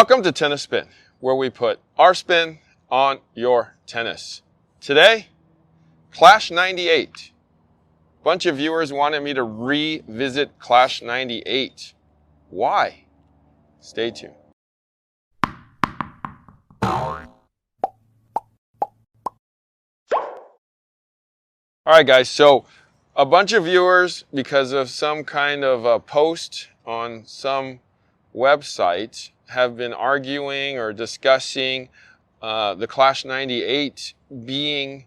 Welcome to Tennis Spin, where we put our spin on your tennis. Today, Clash 98. Bunch of viewers wanted me to revisit Clash 98. Why? Stay tuned. All right, guys, so a bunch of viewers, because of some kind of a post on some website, have been arguing or discussing the Clash 98 being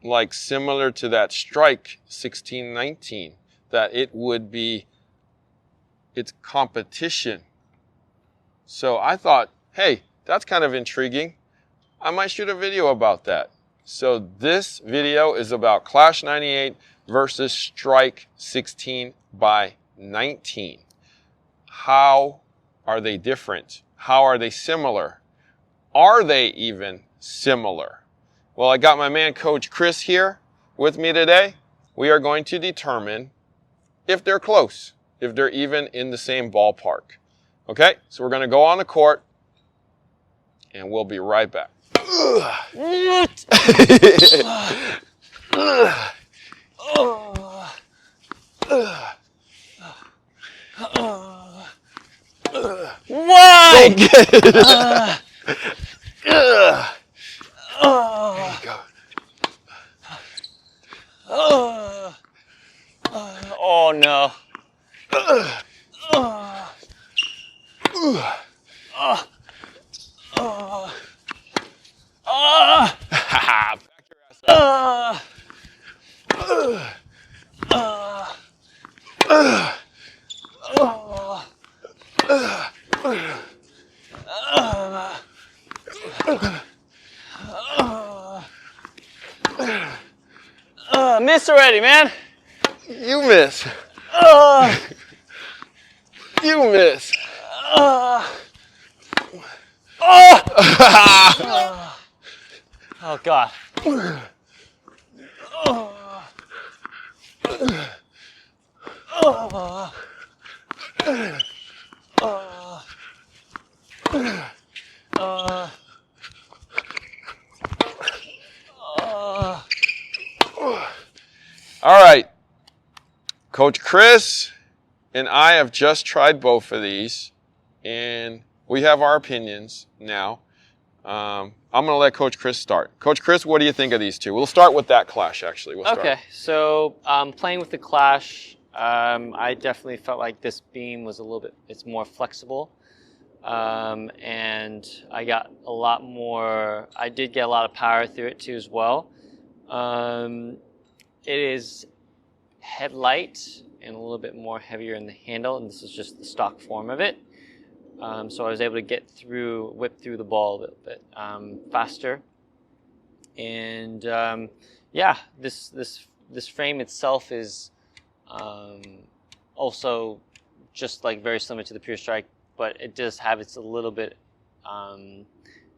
like similar to that Strike 1619, that it would be its competition. So I thought, hey, that's kind of intriguing. I might shoot a video about that. So this video is about Clash 98 versus Strike 16 by 19. How are they different? How are they similar? Are they even similar? Well, I got my man Coach Chris here with me today. We are going to determine if they're close, if they're even in the same ballpark. Okay, so we're going to go on the court and we'll be right back. What? Why? Go get it. There you go. Oh no. Back your ass up. Miss already, man. You miss. You miss. Oh God. All right. Coach Chris and I have just tried both of these, and we have our opinions now. I'm going to let Coach Chris start. Coach Chris, what do you think of these two? We'll start with that Clash, actually. Okay, so playing with the Clash, I definitely felt like this beam was a little bit, it's more flexible. And I got a lot more, I did get a lot of power through it too as well. It is head light and a little bit more heavier in the handle, and this is just the stock form of it. So I was able to whip through the ball a little bit faster. And yeah, this frame itself is also just like very similar to the Pure Strike, but it does have its a little bit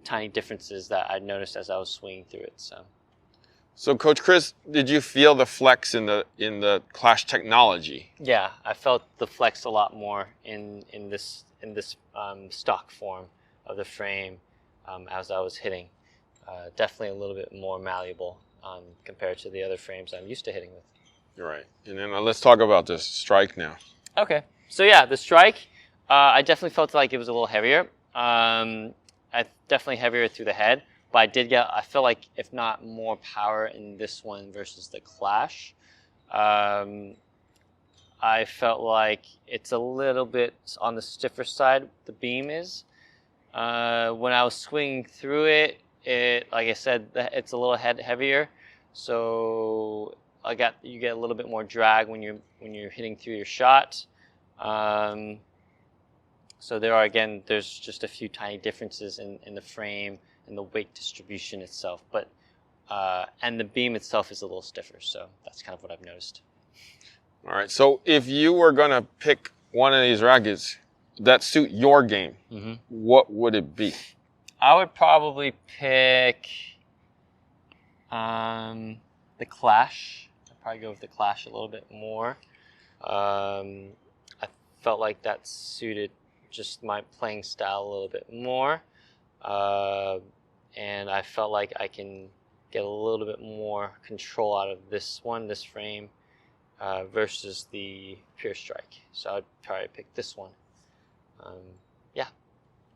tiny differences that I noticed as I was swinging through it. So, Coach Chris, did you feel the flex in the Clash technology? Yeah, I felt the flex a lot more in this stock form of the frame as I was hitting. Definitely a little bit more malleable compared to the other frames I'm used to hitting with. You're right. And then let's talk about this Strike now. Okay. So yeah, the Strike, I definitely felt like it was a little heavier. Definitely heavier through the head. But I feel like if not more power in this one versus the Clash. I felt like it's a little bit on the stiffer side, the beam is. When I was swinging through it, like I said, it's a little heavier. So you get a little bit more drag when you're hitting through your shot. So there's just a few tiny differences in the frame and the weight distribution itself, but and the beam itself is a little stiffer, so that's kind of what I've noticed. All right, so if you were gonna pick one of these rackets that suit your game, what would it be? I would probably pick the Clash. I'd probably go with the Clash a little bit more. I felt like that suited just my playing style a little bit more. And I felt like I can get a little bit more control out of this frame, versus the pure strike. So I'd probably pick this one. Yeah.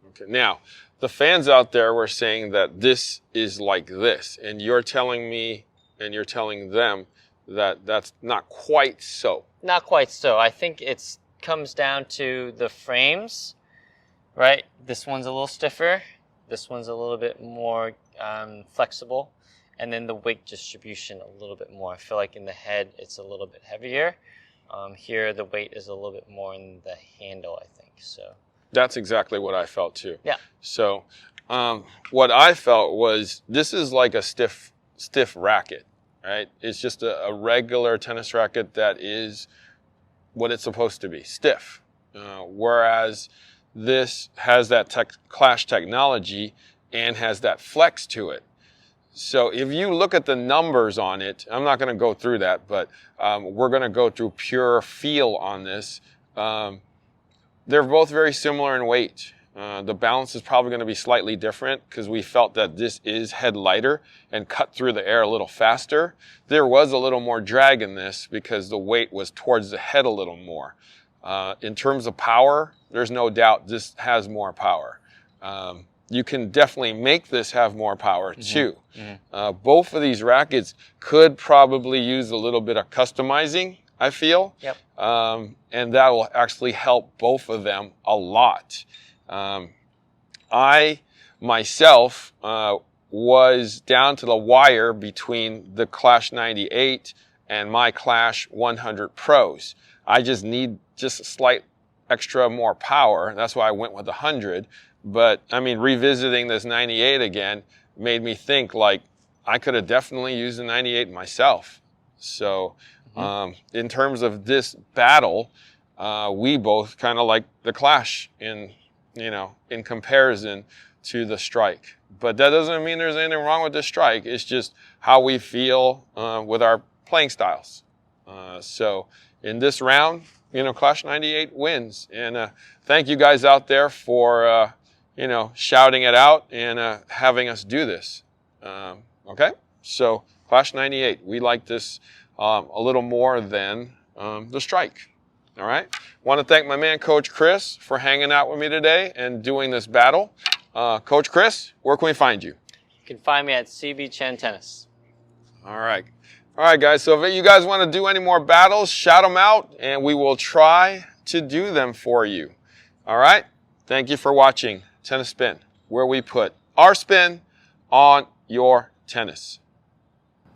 Okay. Now, the fans out there were saying that this is like this, and you're telling me and you're telling them that that's not quite so. Not quite so. I think it comes down to the frames, right? This one's a little stiffer. This one's a little bit more flexible. And then the weight distribution a little bit more. I feel like in the head, it's a little bit heavier. Here, the weight is a little bit more in the handle, I think. So that's exactly what I felt too. Yeah. So what I felt was this is like a stiff racket, right? It's just a regular tennis racket that is what it's supposed to be, stiff. Whereas this has that clash technology and has that flex to it. So if you look at the numbers on it, I'm not going to go through that, but we're going to go through pure feel on this. They're both very similar in weight. The balance is probably going to be slightly different because we felt that this is head lighter and cut through the air a little faster. There was a little more drag in this because the weight was towards the head a little more. In terms of power, there's no doubt this has more power. You can definitely make this have more power too. Mm-hmm. Both of these rackets could probably use a little bit of customizing, I feel. Yep. And that will actually help both of them a lot. I myself was down to the wire between the Clash 98 and my Clash 100 Pros. I just need a slight extra more power. That's why I went with the 100. But I mean, revisiting this 98 again made me think like I could have definitely used the 98 myself. So in terms of this battle, we both kind of like the Clash in comparison to the Strike. But that doesn't mean there's anything wrong with the Strike. It's just how we feel with our playing styles. So in this round, Clash 98 wins. And thank you guys out there for shouting it out and having us do this. Okay? So Clash 98, we like this a little more than the Strike. All right? Want to thank my man, Coach Chris, for hanging out with me today and doing this battle. Coach Chris, where can we find you? You can find me at CB Chen Tennis. All right. All right, guys. So if you guys want to do any more battles, shout them out, and we will try to do them for you. All right? Thank you for watching Tennis Spin, where we put our spin on your tennis.